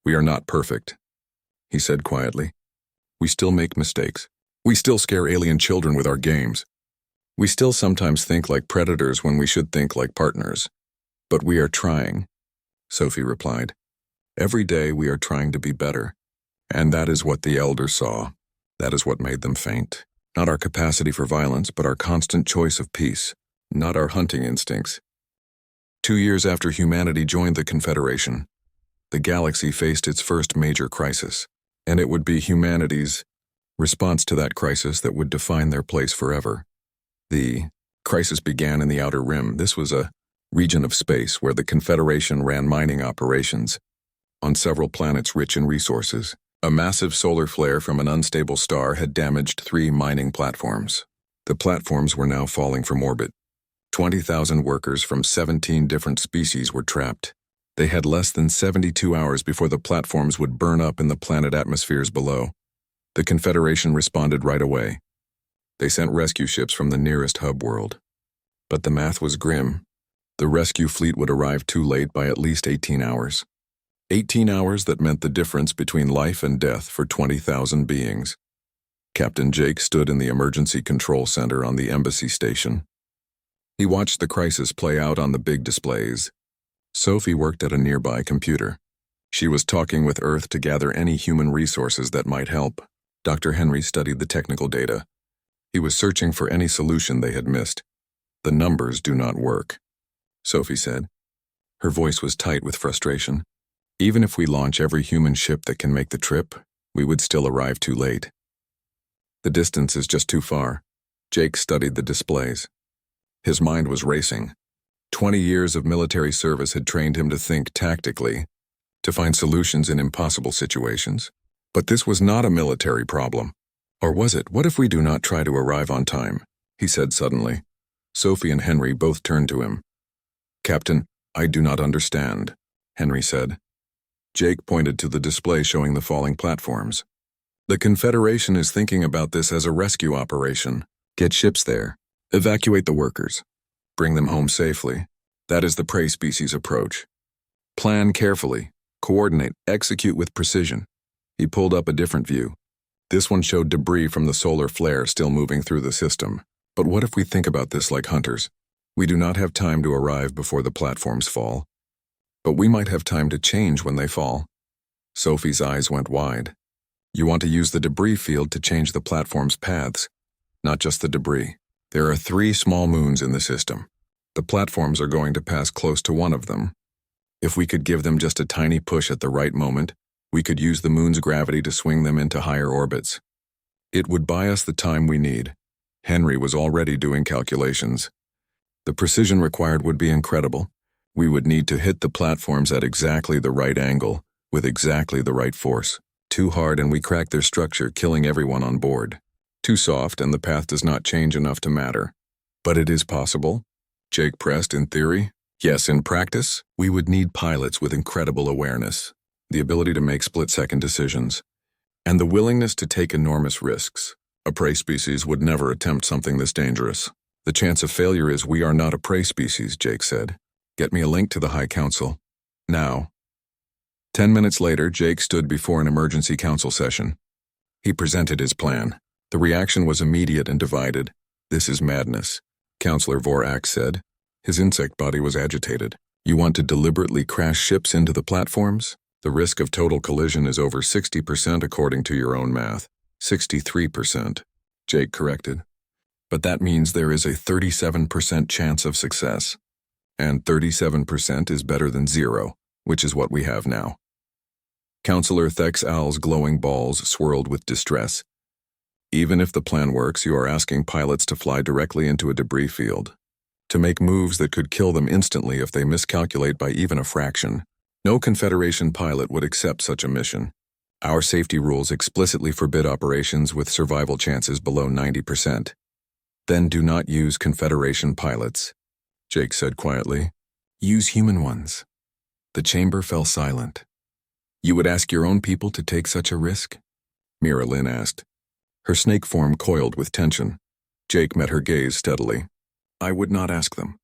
"We are not perfect," he said quietly. "We still make mistakes. We still scare alien children with our games. We still sometimes think like predators when we should think like partners. But we are trying," Sophie replied. "Every day we are trying to be better." And that is what the elder saw. That is what made them faint. Not our capacity for violence, but our constant choice of peace. Not our hunting instincts. 2 years after humanity joined the Confederation, the galaxy faced its first major crisis, and it would be humanity's response to that crisis that would define their place forever. The crisis began in the Outer Rim. This was a region of space where the Confederation ran mining operations on several planets rich in resources. A massive solar flare from an unstable star had damaged 3 mining platforms. The platforms were now falling from orbit. 20,000 workers from 17 different species were trapped. They had less than 72 hours before the platforms would burn up in the planet atmospheres below. The Confederation responded right away. They sent rescue ships from the nearest hub world. But the math was grim. The rescue fleet would arrive too late by at least 18 hours. 18 hours that meant the difference between life and death for 20,000 beings. Captain Jake stood in the emergency control center on the embassy station. He watched the crisis play out on the big displays. Sophie worked at a nearby computer. She was talking with Earth to gather any human resources that might help. Dr. Henry studied the technical data. He was searching for any solution they had missed. The numbers do not work, Sophie said. Her voice was tight with frustration. Even if we launch every human ship that can make the trip, we would still arrive too late. The distance is just too far. Jake studied the displays. His mind was racing. 20 years of military service had trained him to think tactically, to find solutions in impossible situations. But this was not a military problem. Or was it? What if we do not try to arrive on time? He said suddenly. Sophie and Henry both turned to him. Captain, I do not understand, Henry said. Jake pointed to the display showing the falling platforms. The Confederation is thinking about this as a rescue operation. Get ships there. Evacuate the workers. Bring them home safely. That is the prey species approach. Plan carefully. Coordinate. Execute with precision. He pulled up a different view. This one showed debris from the solar flare still moving through the system. But what if we think about this like hunters? We do not have time to arrive before the platforms fall. But we might have time to change when they fall. Sophie's eyes went wide. You want to use the debris field to change the platform's paths, not just the debris. There are 3 small moons in the system. The platforms are going to pass close to one of them. If we could give them just a tiny push at the right moment, we could use the moon's gravity to swing them into higher orbits. It would buy us the time we need. Henry was already doing calculations. The precision required would be incredible. We would need to hit the platforms at exactly the right angle, with exactly the right force. Too hard and we crack their structure, killing everyone on board. Too soft and the path does not change enough to matter. But it is possible? Jake pressed. In theory? Yes, in practice, we would need pilots with incredible awareness, the ability to make split-second decisions, and the willingness to take enormous risks. A prey species would never attempt something this dangerous. The chance of failure is we are not a prey species, Jake said. Get me a link to the High Council. Now. 10 minutes later, Jake stood before an emergency council session. He presented his plan. The reaction was immediate and divided. This is madness, Counselor Vorak said. His insect body was agitated. You want to deliberately crash ships into the platforms? The risk of total collision is over 60% according to your own math. 63%, Jake corrected. But that means there is a 37% chance of success. And 37% is better than 0, which is what we have now. Counselor Thex Al's glowing balls swirled with distress. Even if the plan works, you are asking pilots to fly directly into a debris field, to make moves that could kill them instantly if they miscalculate by even a fraction. No Confederation pilot would accept such a mission. Our safety rules explicitly forbid operations with survival chances below 90%. Then do not use Confederation pilots, Jake said quietly. Use human ones. The chamber fell silent. You would ask your own people to take such a risk? Mira Lynn asked. Her snake form coiled with tension. Jake met her gaze steadily. I would not ask them.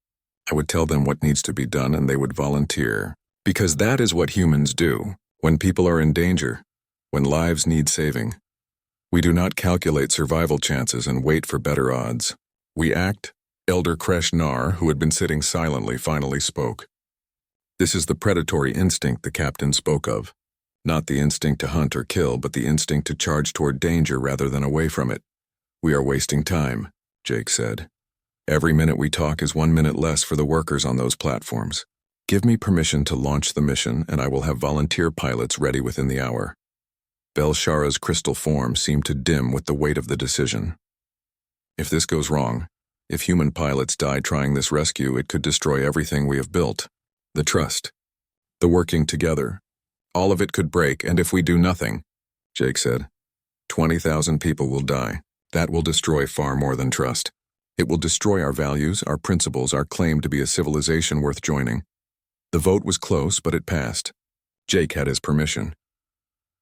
I would tell them what needs to be done and they would volunteer. Because that is what humans do. When people are in danger, when lives need saving. We do not calculate survival chances and wait for better odds. We act. Elder Kresh Nar, who had been sitting silently, finally spoke. This is the predatory instinct the captain spoke of. Not the instinct to hunt or kill, but the instinct to charge toward danger rather than away from it. "We are wasting time," Jake said. "Every minute we talk is 1 minute less for the workers on those platforms. Give me permission to launch the mission, and I will have volunteer pilots ready within the hour." Belshara's crystal form seemed to dim with the weight of the decision. "If this goes wrong, if human pilots die trying this rescue, it could destroy everything we have built. The trust, the working together. All of it could break, and if we do nothing," Jake said, 20,000 people will die. That will destroy far more than trust. It will destroy our values, our principles, our claim to be a civilization worth joining." The vote was close, but it passed. Jake had his permission.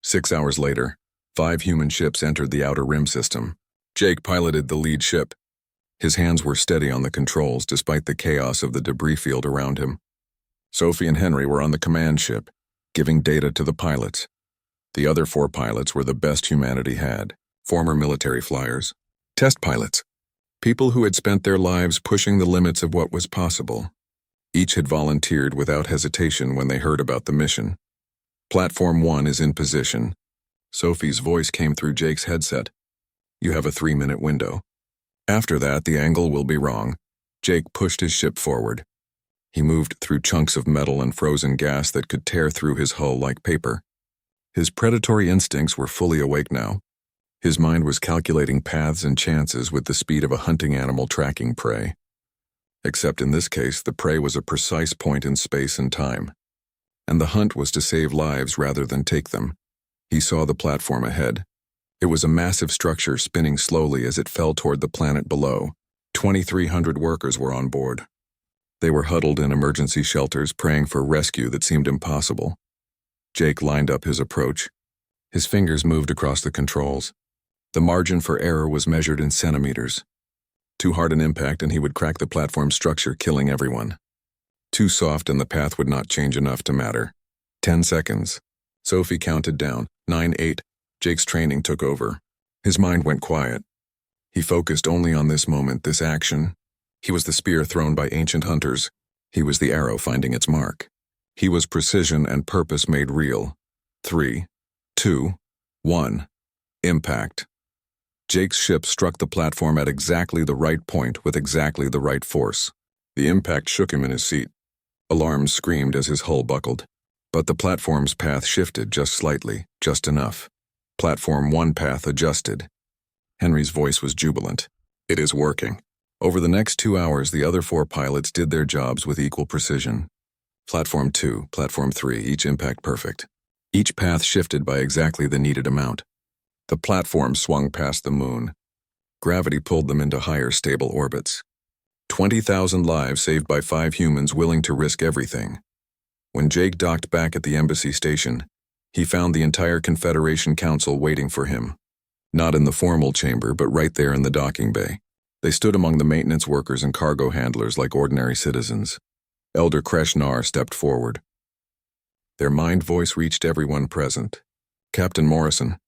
6 hours later, 5 human ships entered the Outer Rim system. Jake piloted the lead ship. His hands were steady on the controls despite the chaos of the debris field around him. Sophie and Henry were on the command ship, giving data to the pilots. The other 4 pilots were the best humanity had, former military flyers, test pilots, people who had spent their lives pushing the limits of what was possible. Each had volunteered without hesitation when they heard about the mission. "Platform 1 is in position." Sophie's voice came through Jake's headset. "You have a 3-minute window. After that, the angle will be wrong." Jake pushed his ship forward. He moved through chunks of metal and frozen gas that could tear through his hull like paper. His predatory instincts were fully awake now. His mind was calculating paths and chances with the speed of a hunting animal tracking prey. Except in this case, the prey was a precise point in space and time. And the hunt was to save lives rather than take them. He saw the platform ahead. It was a massive structure spinning slowly as it fell toward the planet below. 2,300 workers were on board. They were huddled in emergency shelters, praying for rescue that seemed impossible. Jake lined up his approach. His fingers moved across the controls. The margin for error was measured in centimeters. Too hard an impact and he would crack the platform structure, killing everyone. Too soft and the path would not change enough to matter. 10 seconds. Sophie counted down. 9, 8. Jake's training took over. His mind went quiet. He focused only on this moment, this action. He was the spear thrown by ancient hunters. He was the arrow finding its mark. He was precision and purpose made real. 3, 2, 1. Impact. Jake's ship struck the platform at exactly the right point with exactly the right force. The impact shook him in his seat. Alarms screamed as his hull buckled. But the platform's path shifted just slightly, just enough. Platform 1 path adjusted. Henry's voice was jubilant. "It is working." Over the next 2 hours, the other 4 pilots did their jobs with equal precision. Platform 2, Platform 3, each impact perfect. Each path shifted by exactly the needed amount. The platform swung past the moon. Gravity pulled them into higher, stable orbits. 20,000 lives saved by 5 humans willing to risk everything. When Jake docked back at the embassy station, he found the entire Confederation Council waiting for him. Not in the formal chamber, but right there in the docking bay. They stood among the maintenance workers and cargo handlers like ordinary citizens. Elder Kreshnar stepped forward. Their mind voice reached everyone present. "Captain Morrison,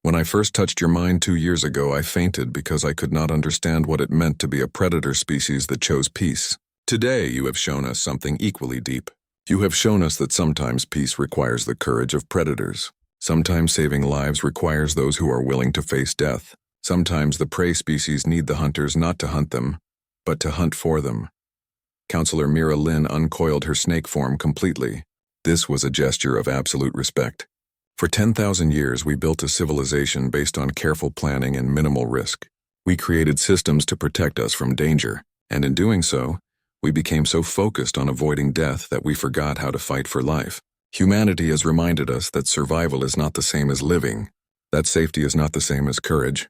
when I first touched your mind 2 years ago, I fainted because I could not understand what it meant to be a predator species that chose peace. Today, you have shown us something equally deep. You have shown us that sometimes peace requires the courage of predators. Sometimes saving lives requires those who are willing to face death. Sometimes the prey species need the hunters not to hunt them, but to hunt for them." Counselor Mira Lynn uncoiled her snake form completely. This was a gesture of absolute respect. "For 10,000 years, we built a civilization based on careful planning and minimal risk. We created systems to protect us from danger, and in doing so, we became so focused on avoiding death that we forgot how to fight for life. Humanity has reminded us that survival is not the same as living, that safety is not the same as courage."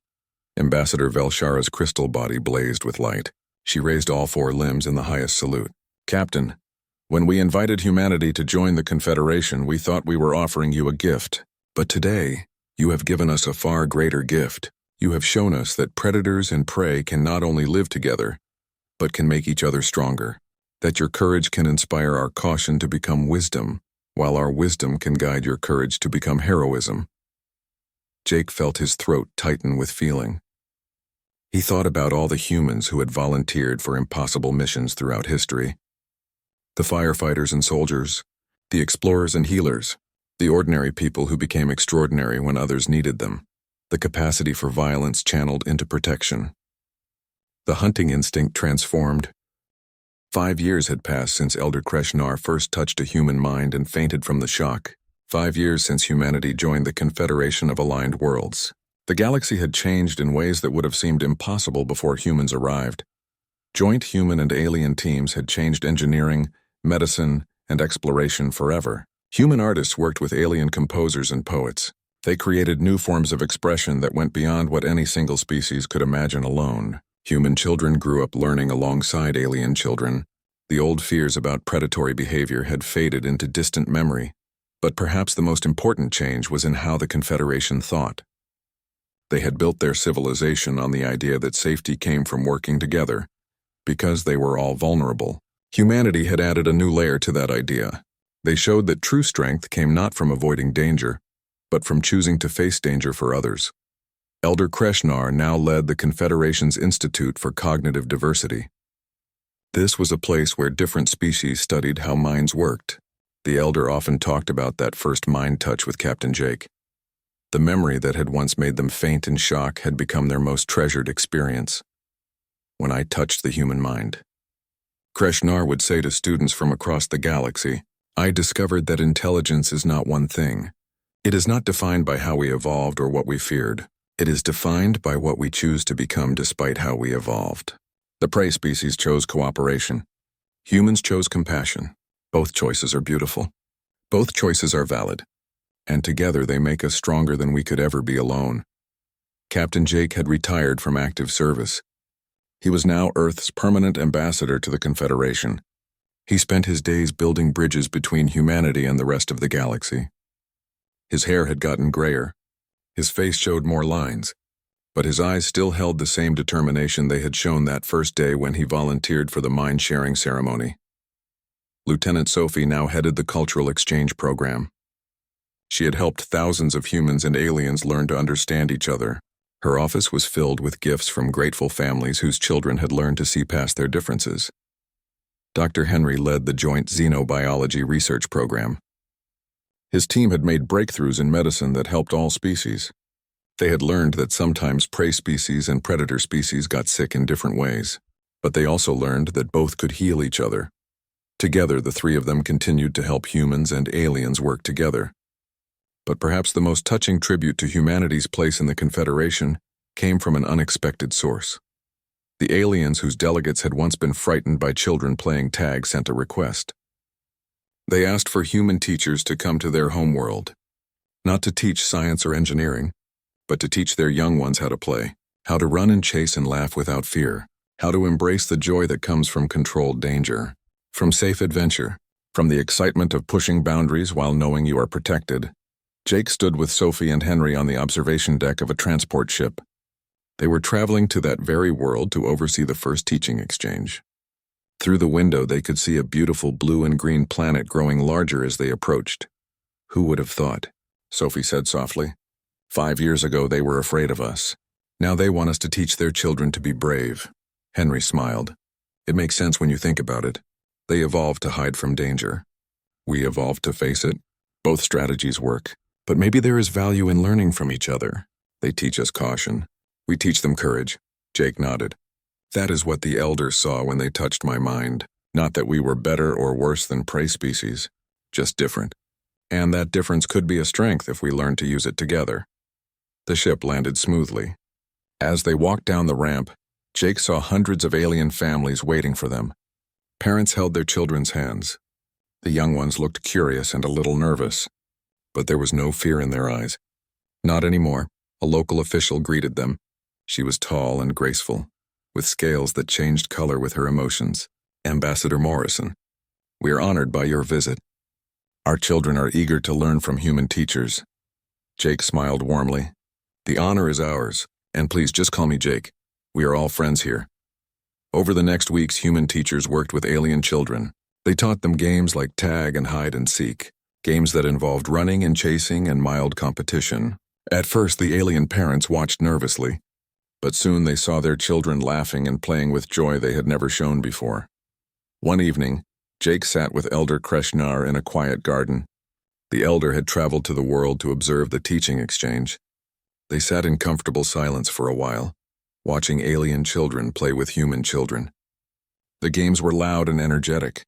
Ambassador Velshara's crystal body blazed with light. She raised all 4 limbs in the highest salute. "Captain, when we invited humanity to join the Confederation, we thought we were offering you a gift. But today, you have given us a far greater gift. You have shown us that predators and prey can not only live together, but can make each other stronger. That your courage can inspire our caution to become wisdom, while our wisdom can guide your courage to become heroism." Jake felt his throat tighten with feeling. He thought about all the humans who had volunteered for impossible missions throughout history. The firefighters and soldiers, the explorers and healers, The ordinary people who became extraordinary when others needed them. The capacity for violence channeled into protection. The hunting instinct transformed. 5 years had passed since Elder Kreshnar first touched a human mind and fainted from the shock. 5 years since humanity joined the Confederation of Aligned Worlds. The galaxy had changed in ways that would have seemed impossible before humans arrived. Joint human and alien teams had changed engineering, medicine, and exploration forever. Human artists worked with alien composers and poets. They created new forms of expression that went beyond what any single species could imagine alone. Human children grew up learning alongside alien children. The old fears about predatory behavior had faded into distant memory. But perhaps the most important change was in how the Confederation thought. They had built their civilization on the idea that safety came from working together. Because they were all vulnerable, humanity had added a new layer to that idea. They showed that true strength came not from avoiding danger, but from choosing to face danger for others. Elder Kreshnar now led the Confederation's Institute for Cognitive Diversity. This was a place where different species studied how minds worked. The Elder often talked about that first mind touch with Captain Jake. The memory that had once made them faint in shock had become their most treasured experience. When I touched the human mind, Kreshnar would say to students from across the galaxy, I discovered that intelligence is not one thing. It is not defined by how we evolved or what we feared. It is defined by what we choose to become despite how we evolved. The prey species chose cooperation. Humans chose compassion. Both choices are beautiful. Both choices are valid. And together they make us stronger than we could ever be alone. Captain Jake had retired from active service. He was now Earth's permanent ambassador to the Confederation. He spent his days building bridges between humanity and the rest of the galaxy. His hair had gotten grayer. His face showed more lines, but his eyes still held the same determination they had shown that first day when he volunteered for the mind-sharing ceremony. Lieutenant Sophie now headed the cultural exchange program. She had helped thousands of humans and aliens learn to understand each other. Her office was filled with gifts from grateful families whose children had learned to see past their differences. Dr. Henry led the joint xenobiology research program. His team had made breakthroughs in medicine that helped all species. They had learned that sometimes prey species and predator species got sick in different ways, but they also learned that both could heal each other. Together, the three of them continued to help humans and aliens work together. But perhaps the most touching tribute to humanity's place in the Confederation came from an unexpected source. The aliens whose delegates had once been frightened by children playing tag sent a request. They asked for human teachers to come to their homeworld, not to teach science or engineering, but to teach their young ones how to play, how to run and chase and laugh without fear, how to embrace the joy that comes from controlled danger, from safe adventure, from the excitement of pushing boundaries while knowing you are protected. Jake stood with Sophie and Henry on the observation deck of a transport ship. They were traveling to that very world to oversee the first teaching exchange. Through the window, they could see a beautiful blue and green planet growing larger as they approached. Who would have thought? Sophie said softly. 5 years ago, they were afraid of us. Now they want us to teach their children to be brave. Henry smiled. It makes sense when you think about it. They evolved to hide from danger. We evolved to face it. Both strategies work. But maybe there is value in learning from each other. They teach us caution. We teach them courage. Jake nodded. That is what the elders saw when they touched my mind. Not that we were better or worse than prey species, just different. And that difference could be a strength if we learn to use it together. The ship landed smoothly. As they walked down the ramp, Jake saw hundreds of alien families waiting for them. Parents held their children's hands. The young ones looked curious and a little nervous, but there was no fear in their eyes. Not anymore. A local official greeted them. She was tall and graceful, with scales that changed color with her emotions. Ambassador Morrison, we are honored by your visit. Our children are eager to learn from human teachers. Jake smiled warmly. The honor is ours, and please just call me Jake. We are all friends here. Over the next weeks, human teachers worked with alien children. They taught them games like tag and hide and seek, games that involved running and chasing and mild competition. At first, the alien parents watched nervously, but soon they saw their children laughing and playing with joy they had never shown before. One evening, Jake sat with Elder Kreshnar in a quiet garden. The elder had traveled to the world to observe the teaching exchange. They sat in comfortable silence for a while, watching alien children play with human children. The games were loud and energetic,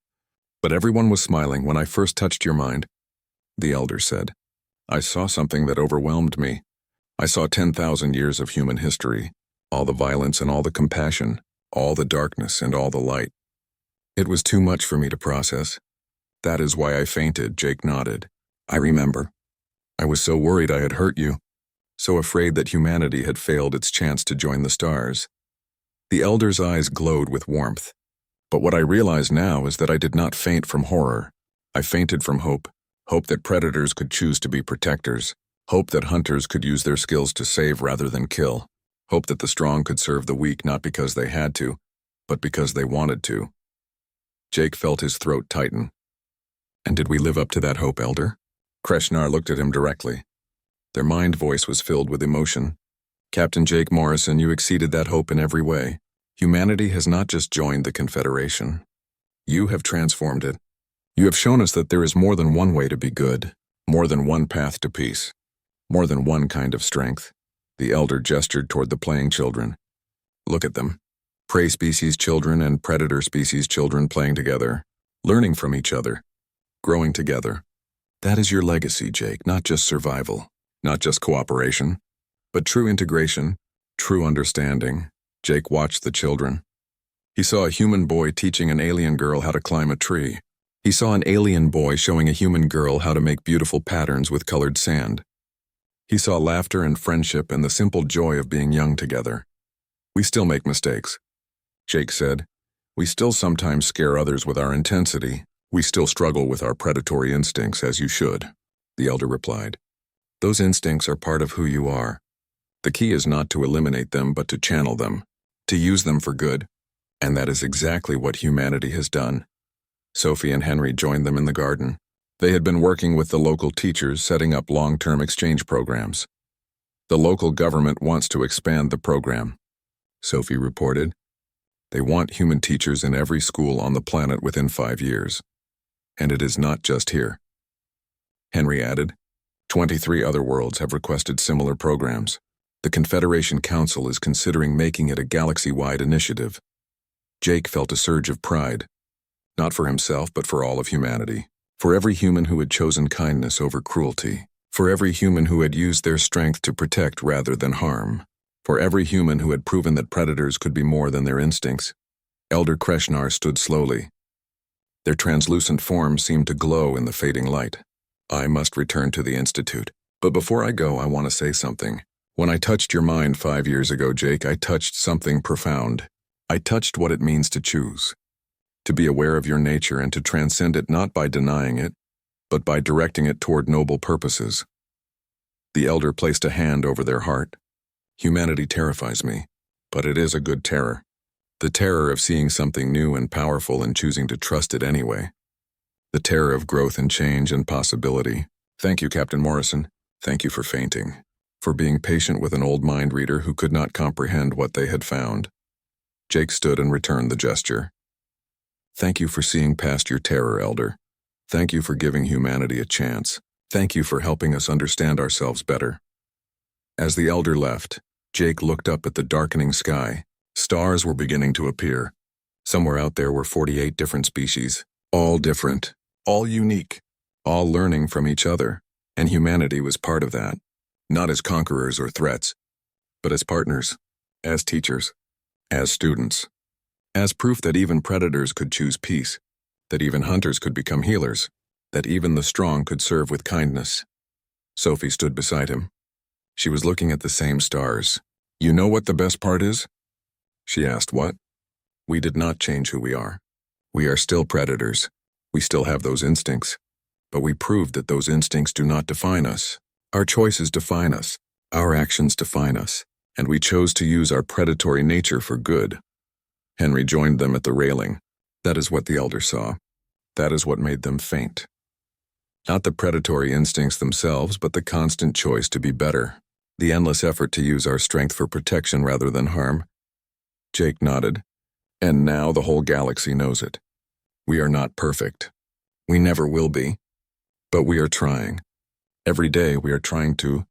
but everyone was smiling. When I first touched your mind, the elder said, I saw something that overwhelmed me. I saw 10,000 years of human history, all the violence and all the compassion, all the darkness and all the light. It was too much for me to process. That is why I fainted, Jake nodded. I remember. I was so worried I had hurt you, so afraid that humanity had failed its chance to join the stars. The elder's eyes glowed with warmth. But what I realize now is that I did not faint from horror. I fainted from hope. Hope that predators could choose to be protectors. Hope that hunters could use their skills to save rather than kill. Hope that the strong could serve the weak not because they had to, but because they wanted to. Jake felt his throat tighten. And did we live up to that hope, Elder? Kreshnar looked at him directly. Their mind voice was filled with emotion. Captain Jake Morrison, you exceeded that hope in every way. Humanity has not just joined the Confederation. You have transformed it. You have shown us that there is more than one way to be good, more than one path to peace, more than one kind of strength. The elder gestured toward the playing children. Look at them. Prey species children and predator species children playing together, learning from each other, growing together. That is your legacy, Jake, not just survival, not just cooperation, but true integration, true understanding. Jake watched the children. He saw a human boy teaching an alien girl how to climb a tree. He saw an alien boy showing a human girl how to make beautiful patterns with colored sand. He saw laughter and friendship and the simple joy of being young together. We still make mistakes, Jake said. We still sometimes scare others with our intensity. We still struggle with our predatory instincts, as you should, the elder replied. Those instincts are part of who you are. The key is not to eliminate them, but to channel them, to use them for good. And that is exactly what humanity has done. Sophie and Henry joined them in the garden. They had been working with the local teachers, setting up long-term exchange programs. The local government wants to expand the program, Sophie reported. They want human teachers in every school on the planet within 5 years. And it is not just here. Henry added, 23 other worlds have requested similar programs. The Confederation Council is considering making it a galaxy-wide initiative. Jake felt a surge of pride, not for himself but for all of humanity, for every human who had chosen kindness over cruelty, for every human who had used their strength to protect rather than harm, for every human who had proven that predators could be more than their instincts. Elder Kreshnar stood slowly. Their translucent forms seemed to glow in the fading light. I must return to the Institute. But before I go, I want to say something. When I touched your mind 5 years ago, Jake, I touched something profound. I touched what it means to choose. To be aware of your nature and to transcend it not by denying it, but by directing it toward noble purposes. The elder placed a hand over their heart. Humanity terrifies me, but it is a good terror. The terror of seeing something new and powerful and choosing to trust it anyway. The terror of growth and change and possibility. Thank you, Captain Morrison. Thank you for fainting. For being patient with an old mind reader who could not comprehend what they had found. Jake stood and returned the gesture. Thank you for seeing past your terror, Elder. Thank you for giving humanity a chance. Thank you for helping us understand ourselves better. As the elder left, Jake looked up at the darkening sky. Stars were beginning to appear. Somewhere out there were 48 different species, all different, all unique, all learning from each other, and humanity was part of that, not as conquerors or threats, but as partners, as teachers, as students, as proof that even predators could choose peace, that even hunters could become healers, that even the strong could serve with kindness. Sophie stood beside him. She was looking at the same stars. You know what the best part is? She asked. What? We did not change who we are. We are still predators. We still have those instincts. But we proved that those instincts do not define us. Our choices define us. Our actions define us. And we chose to use our predatory nature for good. Henry joined them at the railing. That is what the elder saw. That is what made them faint. Not the predatory instincts themselves, but the constant choice to be better. The endless effort to use our strength for protection rather than harm. Jake nodded. And now the whole galaxy knows it. We are not perfect. We never will be. But we are trying. Every day we are trying to